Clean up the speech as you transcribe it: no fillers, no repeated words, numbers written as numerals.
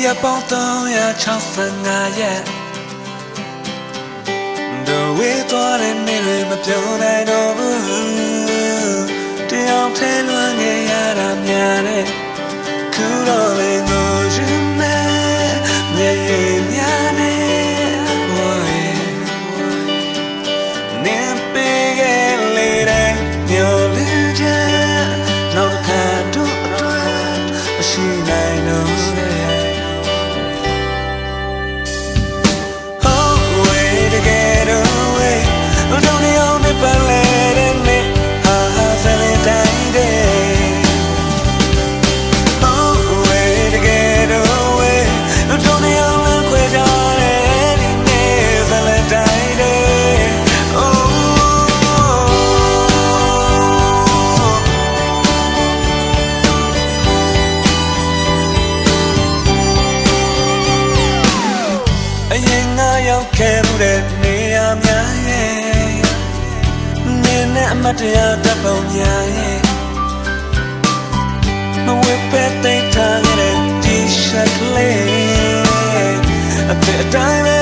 ရပေါင်း365ရက်တို့ဝေးသွားတဲ့နေ့တွေမပြောနိုင်တော့ဘူးတယောက်ထဲလွမ်းနေရတာများတဲ့ခုတော့လေငိုယူမယ်မျက်ရည်များနေဝိုင်းနေပေးခဲ့လေတဲ့မျောလင်းချက်နောက်တစ်ခါတို့အတွက်မရှိနိုင်တော့ရောက်ခဲ့မှုတဲ့နေရာများရဲ့နေနဲ့အမတရားတပ်ပုံများရဲ့မဝေပဲတိတ်ထားတဲ့ T-shirt လေးအဖြစ်အတိုင်းပဲ